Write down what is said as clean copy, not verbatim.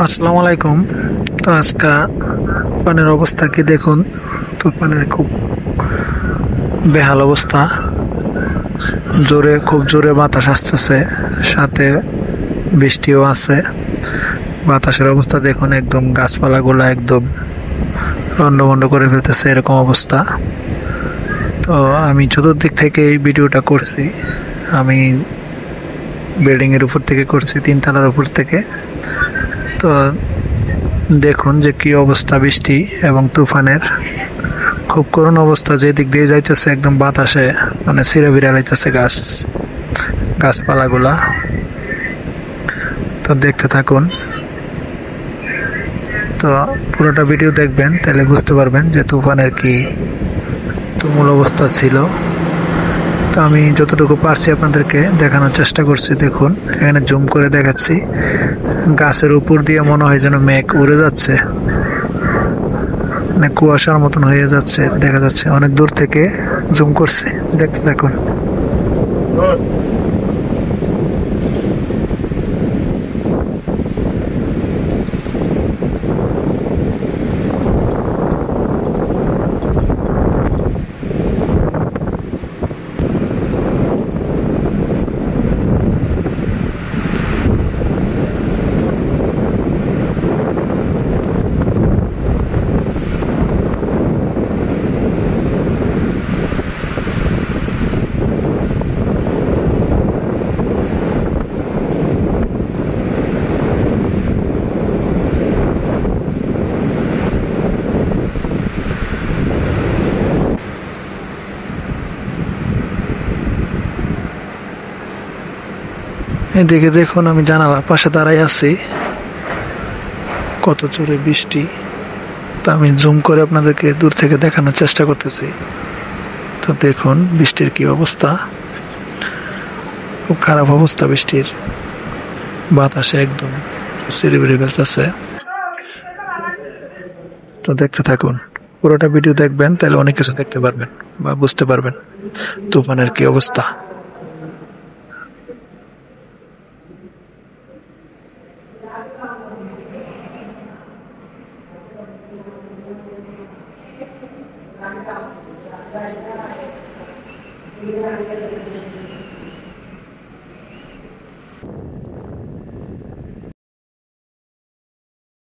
আসসালামু আলাইকুম। তো আজকে তুফানের অবস্থা কি দেখুন। তুফানের খুব বেহাল অবস্থা। খুব জোরে বাতাস আসতেছে, সাথে বৃষ্টিও আছে। বাতাসের অবস্থা দেখুন, একদম গাছপালাগুলো একদম লন্ডভন্ড করে ফেলতেছে, এরকম অবস্থা। তো আমি চতুর্দিক থেকে এই ভিডিওটা করছি। আমি বিল্ডিং এর উপর থেকে করছি, 3 তলার উপর থেকে। তো দেখুন যে কি অবস্থা বৃষ্টি এবং তুফানের। খুব করুণ অবস্থা, যেদিক দিয়ে যাইতেছে একদম বাতাসে মানে ছিঁড়ে বিড়া লাইতেছে গাছপালাগুলা। তো দেখতে থাকুন। তো পুরোটা ভিডিও দেখবেন, তাহলে বুঝতে পারবেন যে তুফানের কি তুমুল অবস্থা ছিল। তো আমি যতটুকু পারছি আপনাদেরকে দেখানোর চেষ্টা করছি। দেখুন, এখানে জুম করে দেখাচ্ছি, গাছের উপর দিয়ে মনে হয় যেন মেঘ উড়ে যাচ্ছে, মানে কুয়াশার মতন হয়ে যাচ্ছে, দেখা যাচ্ছে অনেক দূর থেকে। জুম করছি, দেখতে থাকুন। এদিকে দেখুন, আমি জানালার পাশে দাঁড়াই আছি, কত জোরে বৃষ্টি। তা আমি জুম করে আপনাদেরকে দূর থেকে দেখানোর চেষ্টা করতেছি। তো দেখুন বৃষ্টির কি অবস্থা, খুব খারাপ অবস্থা বৃষ্টির। বাতাসে একদম সিঁড়িবিড়ি ফেলতেছে। তো দেখতে থাকুন, পুরোটা ভিডিও দেখবেন, তাহলে অনেক কিছু দেখতে পারবেন বা বুঝতে পারবেন তুফানের কি অবস্থা।